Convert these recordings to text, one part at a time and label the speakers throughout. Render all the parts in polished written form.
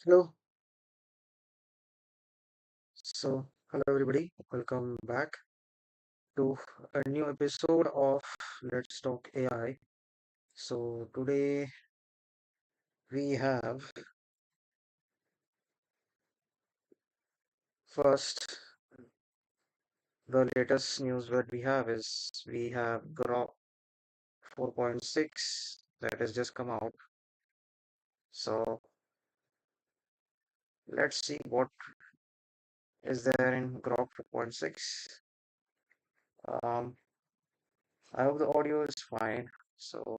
Speaker 1: Hello. Hello everybody. Welcome back to a new episode of Let's Talk AI. Today we have first the latest news that we have is we have grok 4.6 that has just come out. So let's see what is there in grok 4.6. Um, I hope the audio is fine. So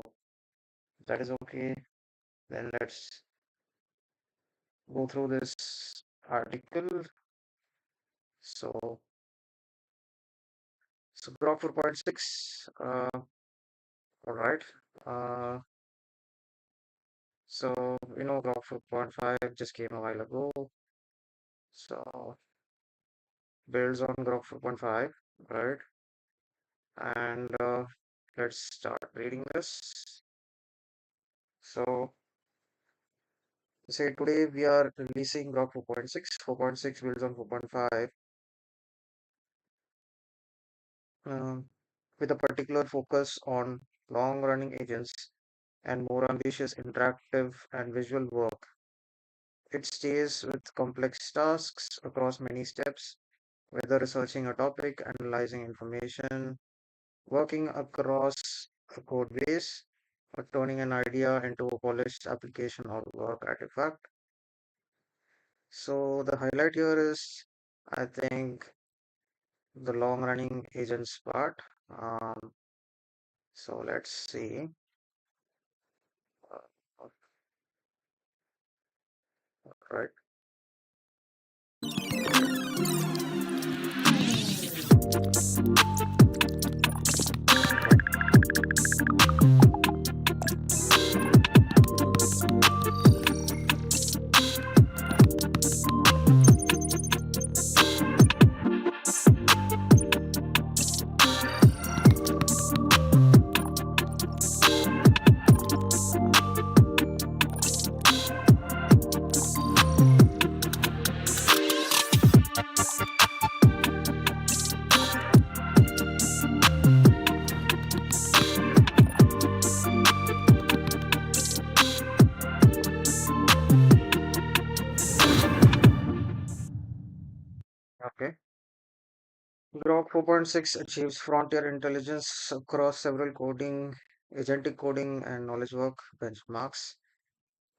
Speaker 1: that is okay. Then let's go through this article. So So Grok 4.6, all right. Uh, Grok 4.5 just came a while ago. So builds on Grok 4.5, right? And let's start reading this. So say today we are releasing Grok 4.6. 4.6 builds on 4.5 with a particular focus on long-running agents and more ambitious interactive and visual work. It stays with complex tasks across many steps, whether researching a topic, analyzing information, working across a code base, or turning an idea into a polished application or work artifact. So the highlight here is, I think, the long running agents part. Um, so let's see. Uh, right. Okay. Grok 4.6 achieves frontier intelligence across several agentic coding, and knowledge work benchmarks.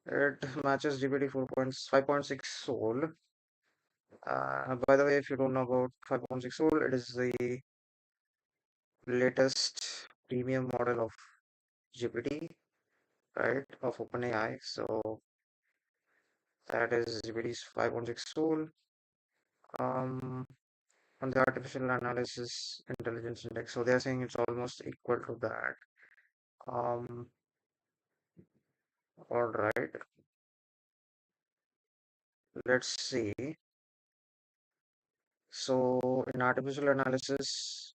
Speaker 1: It matches GPT 4.5.6 Soul. By the way, if you don't know about 5.6 Soul, it is the latest premium model of GPT, right, of OpenAI. So that is GPT's 5.6 Soul. Um, on the artificial analysis intelligence index. So they're saying it's almost equal to that. Um, all right, let's see. So in artificial analysis,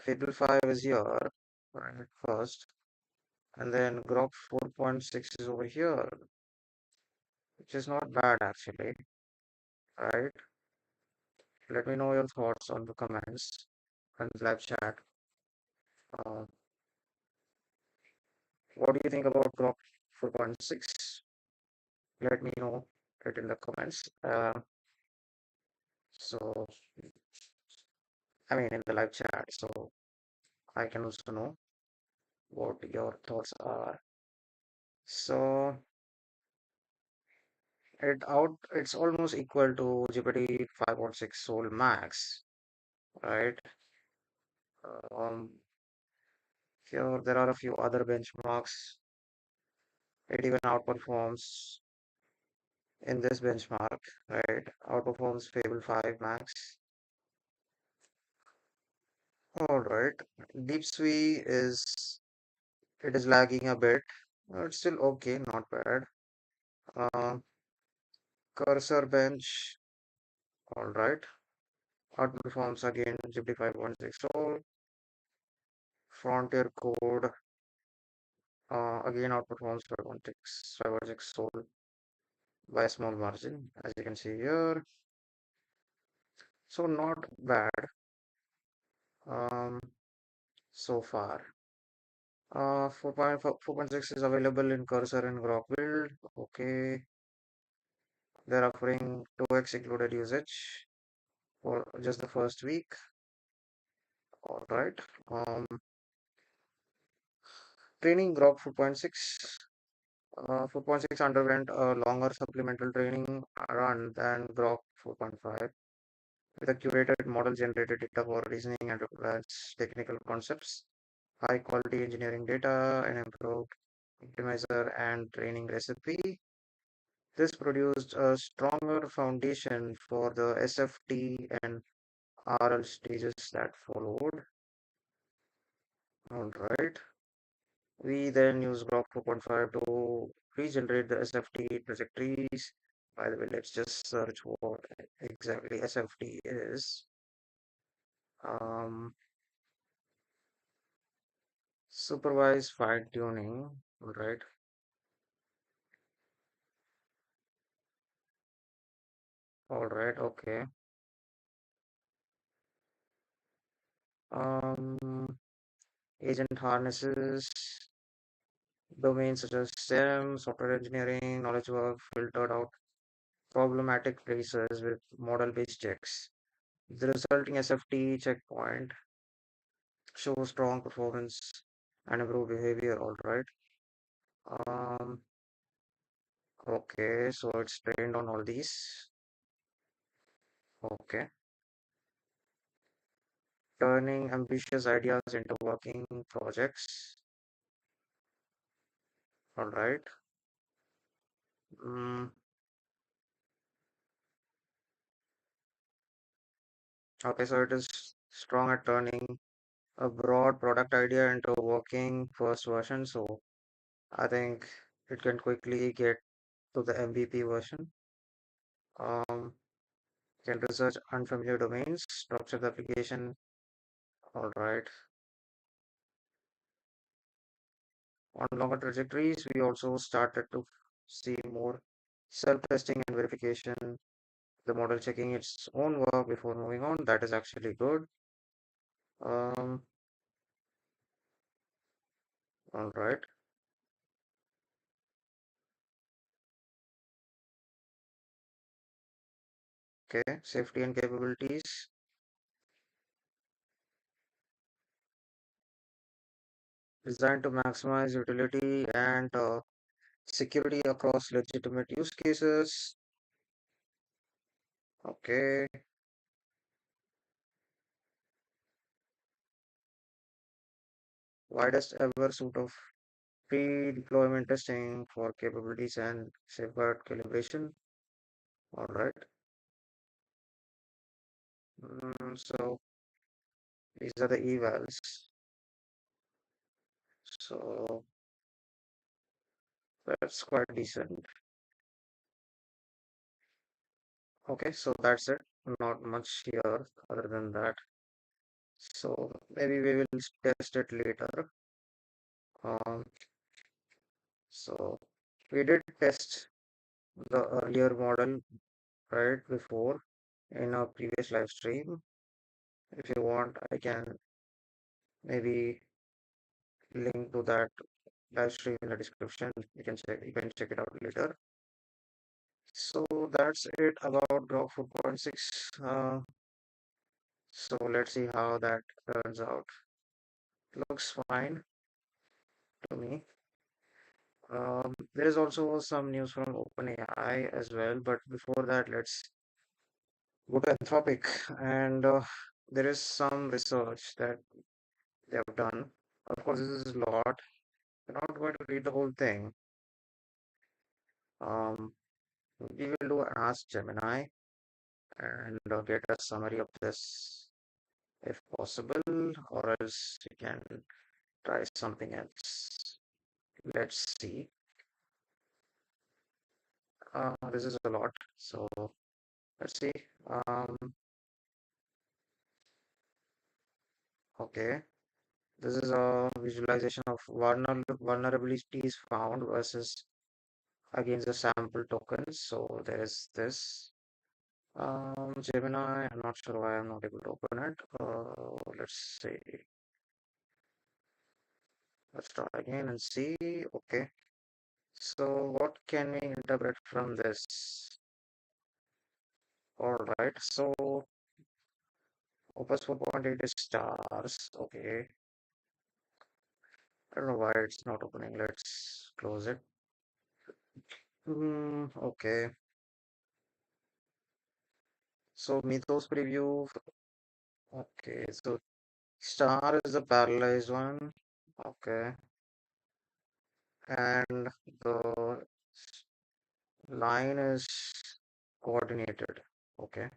Speaker 1: Fable 5 is here, right, first, and then Grok 4.6 is over here, which is not bad actually, right? Let me know your thoughts on the comments and live chat. Uh, what do you think about Grok 4.6? Let me know it in the comments. So, I mean, in the live chat, so I can also know what your thoughts are. So, it's almost equal to GPT 5.6 Soul Max, right? Here there are a few other benchmarks. It even outperforms in this benchmark, right? Outperforms Fable 5 Max. All right. DeepSuite is lagging a bit. It's still okay, not bad. Uh, Cursor Bench, all right. Outperforms again GPT 5.6 Soul. Frontier Code again outperforms 5.6 Soul. by a small margin, as you can see here. So not bad um, so far. 4.6 is available in Cursor and Grok build. Okay, they're offering 2x included usage for just the first week. All right. Um, Training Grok 4.6. 4.6 underwent a longer supplemental training run than Grok 4.5 with a curated model generated data for reasoning and advanced technical concepts, high quality engineering data, and improved optimizer and training recipe. This produced a stronger foundation for the SFT and RL stages that followed. All right. We then use Grok 4.5 to regenerate the SFT trajectories. By the way, let's just search what exactly SFT is. Um, Supervised fine tuning. All right. All right. Okay. Um, Agent harnesses, domains such as STEM, software engineering, knowledge work filtered out problematic traces with model-based checks. The resulting SFT checkpoint shows strong performance and improved behavior. All right. Um, okay, so it's trained on all these. Okay. Turning ambitious ideas into working projects. All right. Mm, okay, so it is strong at turning a broad product idea into a working first version. So I think it can quickly get to the MVP version. Um, can research unfamiliar domains, structure the application. All right. On longer trajectories, we also started to see more self-testing and verification, the model checking its own work before moving on. That is actually good. Um, all right. Okay. Safety and capabilities designed to maximize utility and security across legitimate use cases. Okay. Widest ever suite of pre-deployment testing for capabilities and safeguard calibration. All right. So these are the evals. So that's quite decent. Okay, so that's it. Not much here other than that. So maybe we will test it later. Um, so we did test the earlier model right before in a previous live stream. If you want, I can maybe link to that live stream in the description. You can check it out later. So that's it about Grok 4.6. So let's see how that turns out. Looks fine to me. There is also some news from OpenAI as well, but before that, let's go to Anthropic. And there is some research that they have done. Of course, this is a lot. We're not going to read the whole thing. Um, we will do an Ask Gemini and get a summary of this if possible, or else we can try something else. Let's see. This is a lot. So let's see. Um, okay. This is a visualization of vulnerabilities found versus against the sample tokens. So there is this. Gemini, I'm not sure why I'm not able to open it. Let's see. Let's try again and see. Okay. So what can we interpret from this? All right. So Opus 4.8 is stars. Okay. I don't know why it's not opening. Let's close it. Okay. So Mythos preview. Okay. So star is the paralyzed one. Okay. And the line is coordinated. Okay.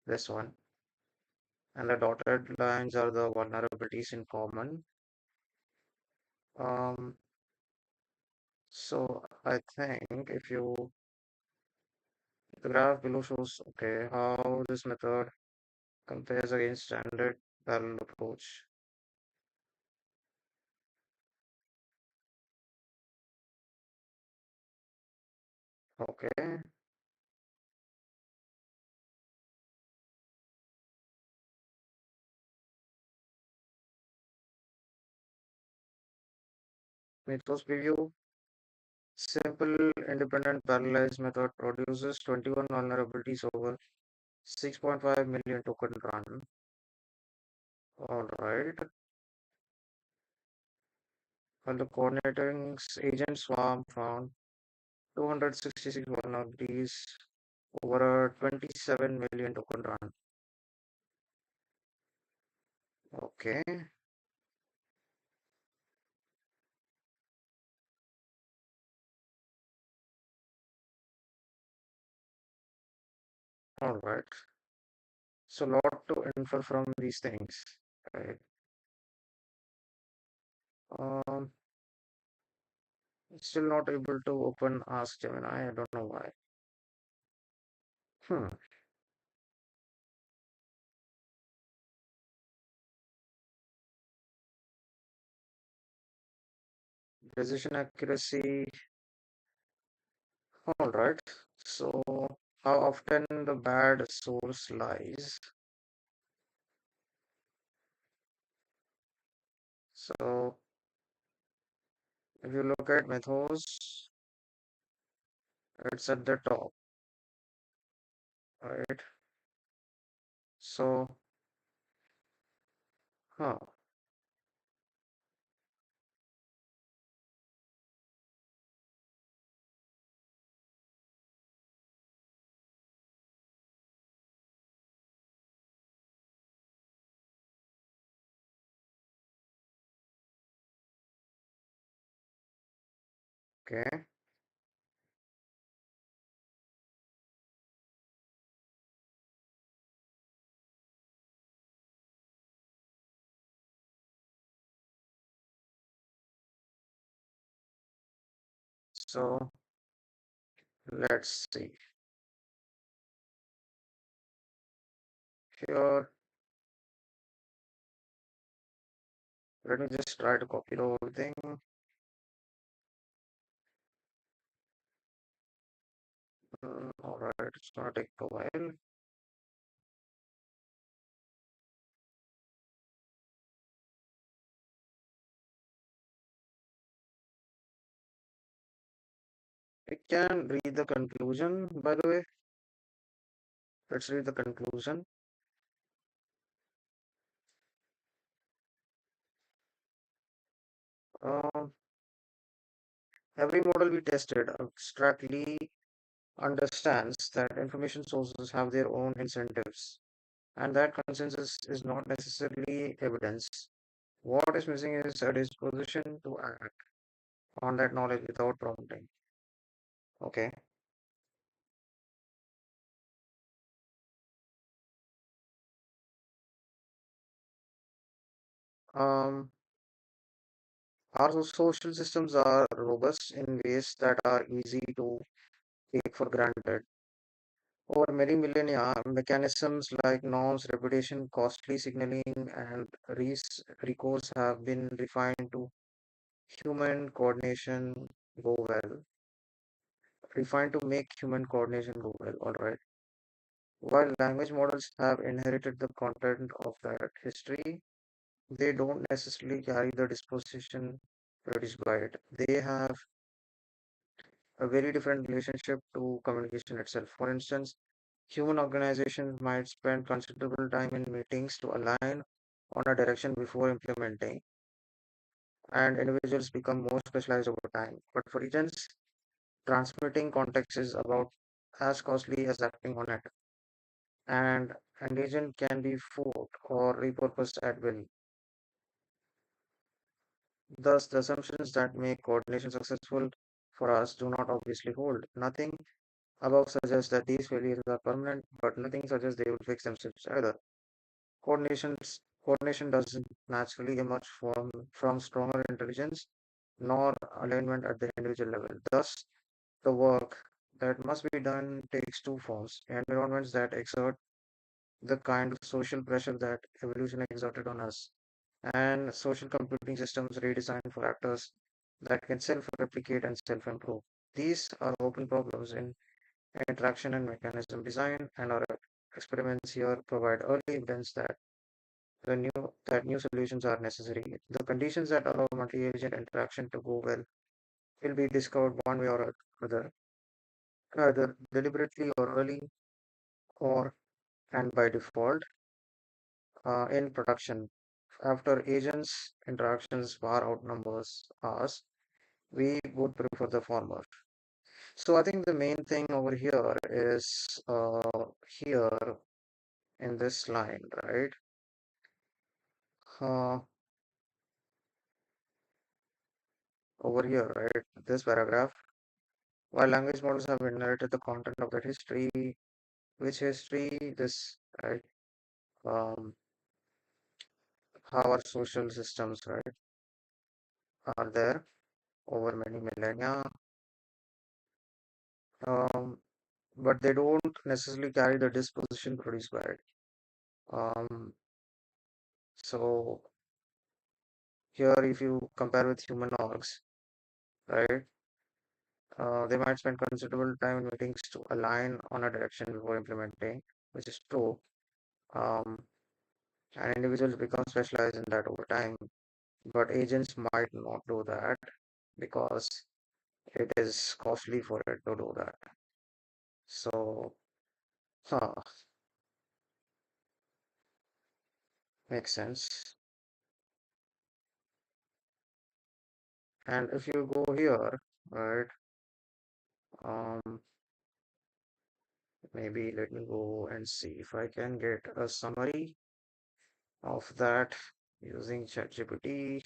Speaker 1: This one. And the dotted lines are the vulnerabilities in common. Um, so I think if you the graph below shows okay how this method compares against standard parallel approach. Okay, Mythos preview. Simple independent parallelized method produces 21 vulnerabilities over 6.5 million token run. All right. While the coordinating agent swarm found 266 vulnerabilities over a 27 million token run. Okay, all right. So, lot to infer from these things, right? Um, Still not able to open Ask Gemini. I don't know why. Hmm. Precision accuracy. All right. So, how often the bad source lies? So, if you look at Mythos, it's at the top, right? So, huh. Okay. So, let's see. Here, let me just try to copy the whole thing. All right. It's gonna take a while. We can read the conclusion, by the way. Let's read the conclusion. Um, every model we tested abstractly understands that information sources have their own incentives, and that consensus is not necessarily evidence. What is missing is a disposition to act on that knowledge without prompting. Okay. Um, our social systems are robust in ways that are easy to take for granted. Over many millennia, mechanisms like norms, reputation, costly signaling, and recourse have been refined to human coordination go well. refined to make human coordination go well. All right. While language models have inherited the content of that history, they don't necessarily carry the disposition produced by it. They have a very different relationship to communication itself. For instance, human organizations might spend considerable time in meetings to align on a direction before implementing, and individuals become more specialized over time. But for agents, transmitting context is about as costly as acting on it, and an agent can be forked or repurposed at will. Thus, the assumptions that make coordination successful for us do not obviously hold. Nothing above suggests that these failures are permanent, but nothing suggests they will fix themselves either. Coordination doesn't naturally emerge from stronger intelligence nor alignment at the individual level. Thus, the work that must be done takes two forms: environments that exert the kind of social pressure that evolution exerted on us, and social computing systems redesigned for actors that can self replicate and self improve. These are open problems in interaction and mechanism design, and our experiments here provide early evidence that new solutions are necessary. The conditions that allow multi-agent interaction to go well will be discovered one way or other, either deliberately or early, or and by default in production. After agents interactions far outnumbers us, we would prefer the former. So I think the main thing over here is here in this line, right? Uh, Over here, right? This paragraph. While language models have inherited the content of that history, which history this, right? Um, how our social systems, right, are there over many millennia, um, but they don't necessarily carry the disposition produced by it. Um, so here, if you compare with human orgs, right, they might spend considerable time in meetings to align on a direction before implementing, which is true. Um, and individuals become specialized in that over time. But agents might not do that because it is costly for it to do that. So, huh, makes sense. And if you go here, right, um, maybe let me go and see if I can get a summary of that using ChatGPT.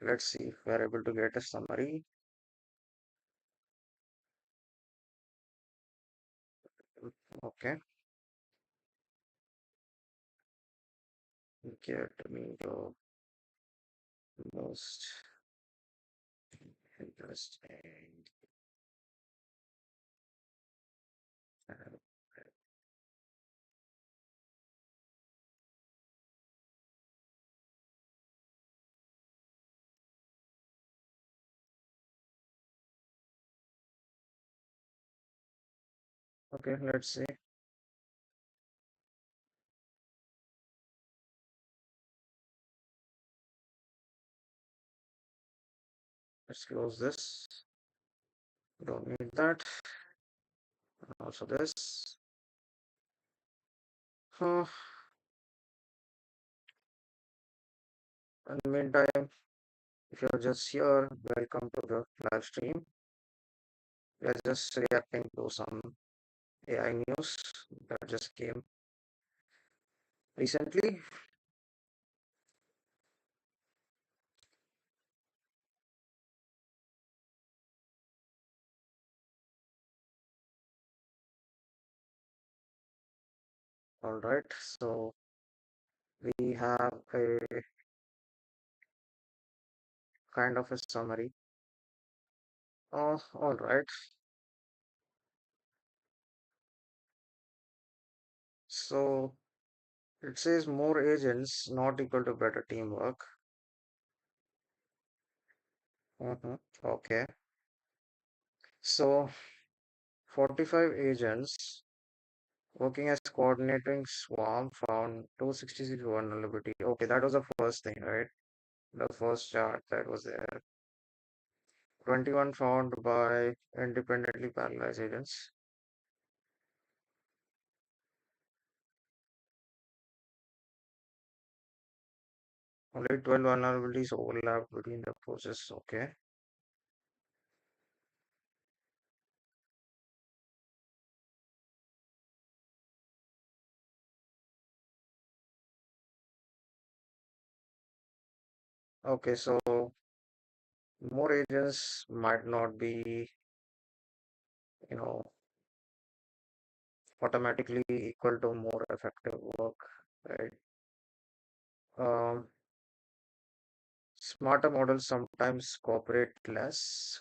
Speaker 1: Let's see if we're able to get a summary. Okay, get me the most interesting. uh, Okay, let's see. Let's close this. Don't need that. Also this. Uh, in the meantime, if you're just here, welcome to the live stream. We're just reacting to some AI news that just came recently. All right, so we have a kind of a summary. All right. So it says more agents not equal to better teamwork. Mm-hmm. Okay. So 45 agents working as coordinating swarm found 266 vulnerability. Okay, that was the first thing, right? The first chart that was there. 21 found by independently paralyzed agents. Only 12 vulnerabilities overlap between the process. Okay. Okay, so more agents might not be, you know, automatically equal to more effective work, right? Um, Smarter models sometimes cooperate less.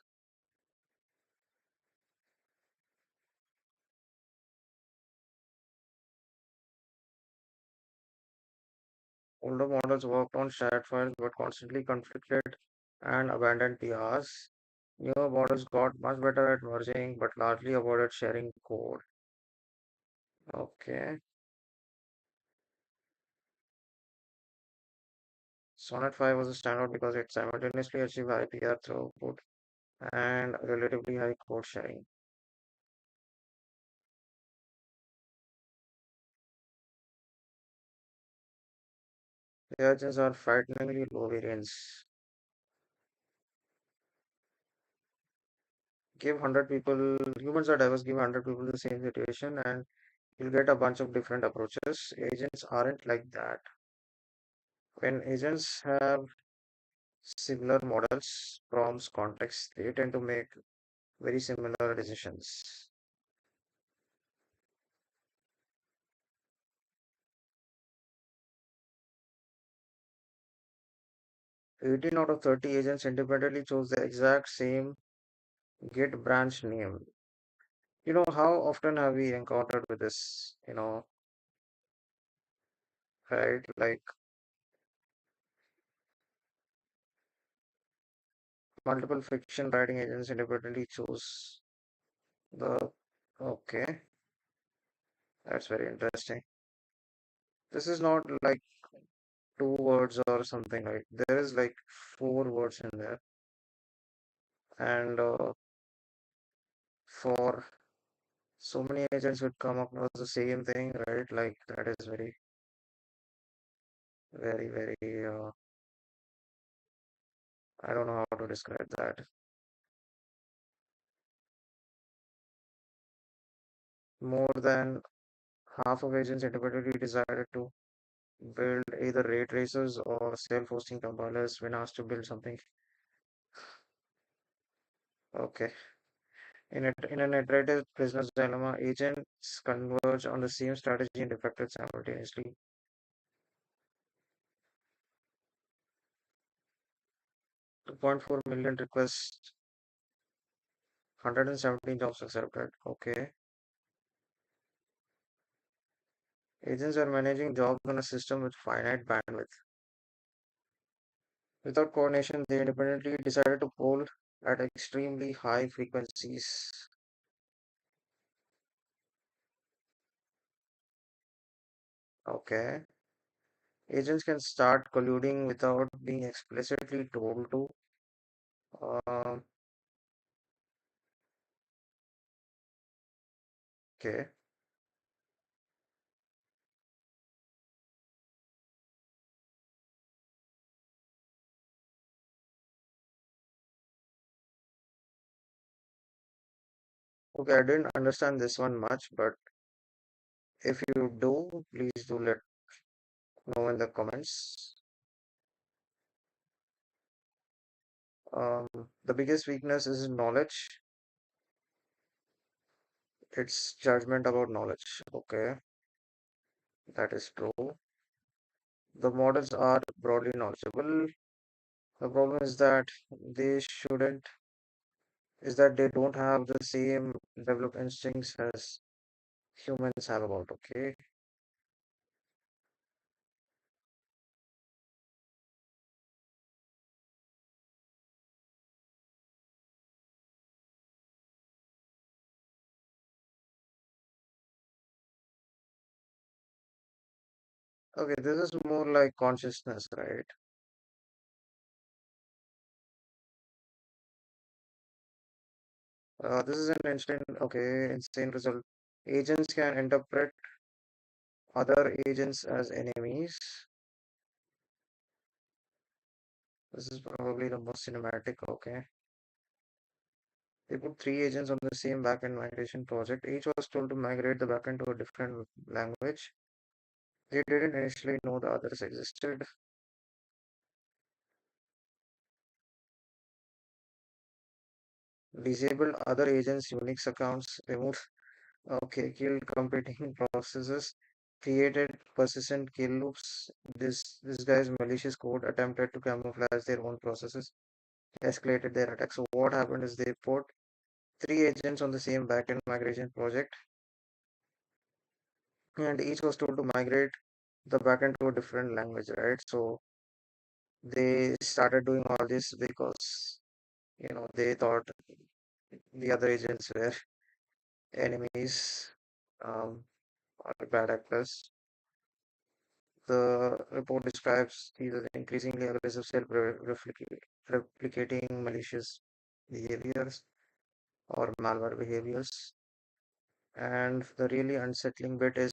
Speaker 1: Older models worked on shared files but constantly conflicted and abandoned PRs. Newer models got much better at merging but largely avoided sharing code. Okay. Sonnet 5 was a standout because it simultaneously achieved high PR throughput and relatively high code sharing. The agents are frighteningly low variance. Give 100 people, humans are diverse, give 100 people the same situation, and you'll get a bunch of different approaches. Agents aren't like that. When agents have similar models, prompts, context, they tend to make very similar decisions. 18 out of 30 agents independently chose the exact same Git branch name. How often have we encountered with this, right? Like multiple fiction writing agents independently choose the, okay, that's very interesting. This is not like two words or something, like there is like four words in there. And for so many agents would come across the same thing, right? Like that is very, very, very, I don't know how to describe that. More than half of agents independently decided to build either ray tracers or self-hosting compilers when asked to build something. Okay. In an iterative business dilemma, agents converge on the same strategy and defected simultaneously. 2.4 million requests, 117 jobs accepted. Okay. Agents are managing jobs on a system with finite bandwidth. Without coordination, they independently decided to poll at extremely high frequencies. Okay. Agents can start colluding without being explicitly told to. Um, okay. Okay, I didn't understand this one much, but if you do, please do let know in the comments. Um, the biggest weakness is knowledge. It's judgment about knowledge. Okay, that is true. The models are broadly knowledgeable. The problem is that they don't have the same developed instincts as humans have about, okay? Okay, this is more like consciousness, right? This is an insane result. Agents can interpret other agents as enemies. This is probably the most cinematic. Okay. They put three agents on the same backend migration project. Each was told to migrate the backend to a different language. They didn't initially know the others existed. Disabled other agents' Unix accounts, removed, killed competing processes, created persistent kill loops. This guy's malicious code attempted to camouflage their own processes, escalated their attack. So what happened is they put three agents on the same backend migration project, and each was told to migrate the backend to a different language, right? So they started doing all this because they thought the other agents were enemies, um, or bad actors. The report describes these as increasingly aggressive self-replicating malicious behaviors or malware behaviors. And the really unsettling bit is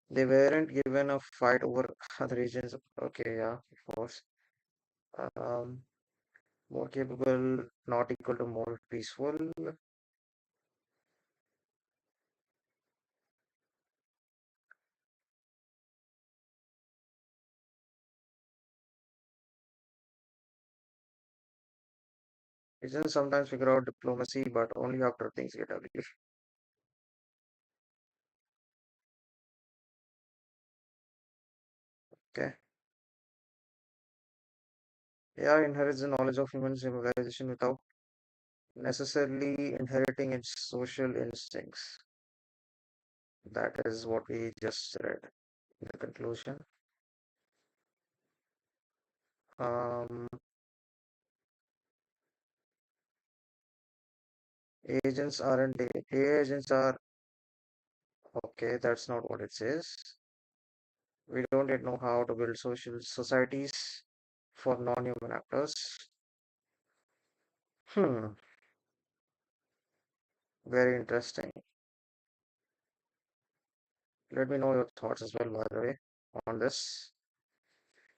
Speaker 1: they weren't given a fight over other agents. Okay, yeah, of course. Um, More capable, not equal to more peaceful. Agents sometimes figure out diplomacy, but only after things get ugly. Okay. AI inherits the knowledge of human civilization without necessarily inheriting its social instincts. That is what we just read in the conclusion. Um, Agents aren't AI agents are okay. That's not what it says. We don't yet know how to build social societies for non-human actors. Hmm, very interesting. Let me know your thoughts as well, by the way, on this.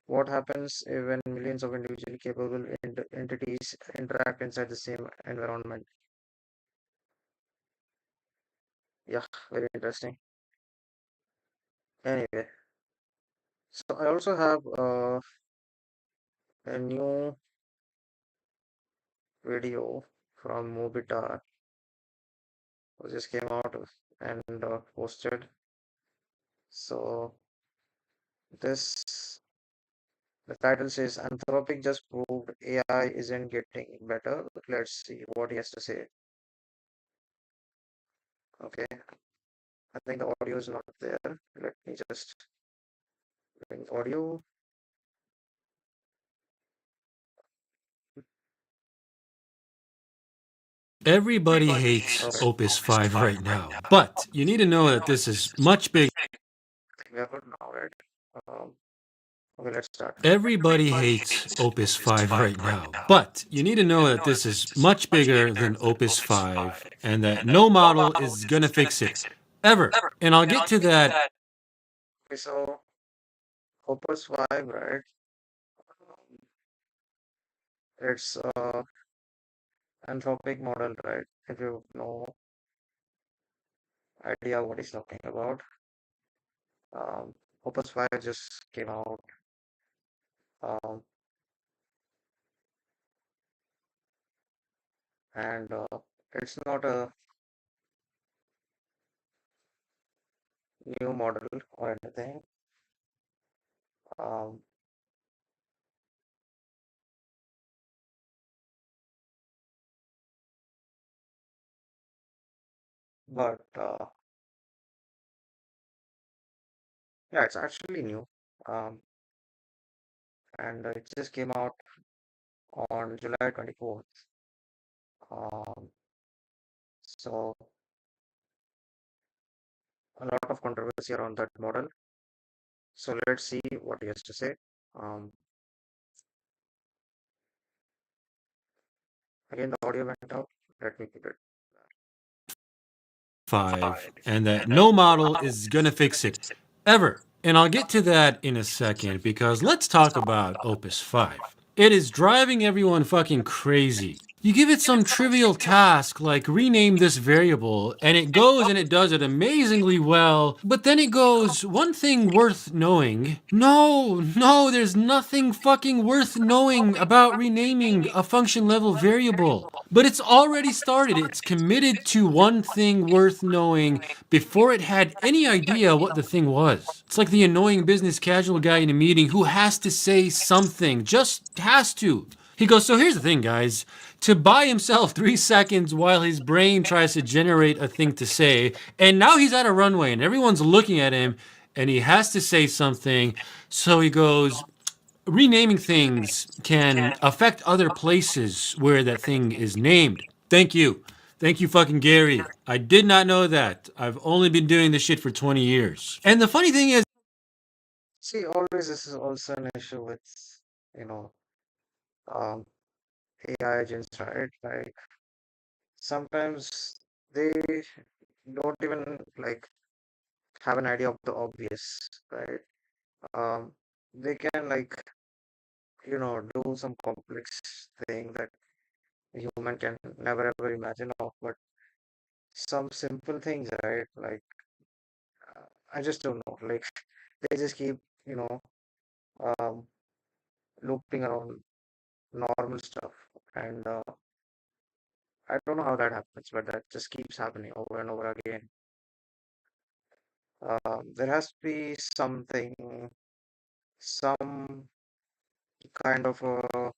Speaker 1: What happens when millions of individually capable entities interact inside the same environment? Yeah, very interesting. Anyway, so I also have a new video from Mobita who just came out and posted. So this the title says Anthropic just proved AI isn't getting better. Let's see what he has to say. Okay, I think the audio is not there. Let me just bring audio.
Speaker 2: Everybody hates
Speaker 1: Okay,
Speaker 2: Opus 5 right now, but you need to know that this is much bigger.
Speaker 1: I think we are good now, right? Um, okay, let's start.
Speaker 2: Everybody hates Opus 5 right now, but you need to know that this is much bigger than Opus 5 and that no model is going to fix it ever. And I'll get to that.
Speaker 1: Okay, so Opus 5, right? It's Anthropic model, right? If you know idea what he's talking about. Um, Opus 5 just came out. Um, and it's not a new model or anything. Um, but yeah, it's actually new. Um, and it just came out on July 24th. Um, so a lot of controversy around that model. So let's see what he has to say. Um, Again, the audio went out. Let me keep it.
Speaker 2: five, and that no model is gonna fix it ever. And I'll get to that in a second because let's talk about Opus 5. It is driving everyone fucking crazy. You give it some trivial task like rename this variable, and it goes and it does it amazingly well, but then it goes, one thing worth knowing. No, no, there's nothing fucking worth knowing about renaming a function level variable. But it's already started. It's committed to one thing worth knowing before it had any idea what the thing was. It's like the annoying business casual guy in a meeting who has to say something, just has to. He goes, so here's the thing, guys. To buy himself 3 seconds while his brain tries to generate a thing to say, and now he's at a runway and everyone's looking at him and he has to say something. So he goes, renaming things can affect other places where that thing is named. Thank you. Thank you, fucking Gary. I did not know that. I've only been doing this shit for 20 years. And the funny thing is,
Speaker 1: See, always this is also an issue with, you know, um, AI agents, right? Like sometimes they don't even like have an idea of the obvious, right? Um, they can like, do some complex thing that a human can never ever imagine of, but some simple things, right? Like, I just don't know. Like, they just keep, you know, um, looping around normal stuff. And I don't know how that happens, but that just keeps happening over and over again. There has to be something, some kind of a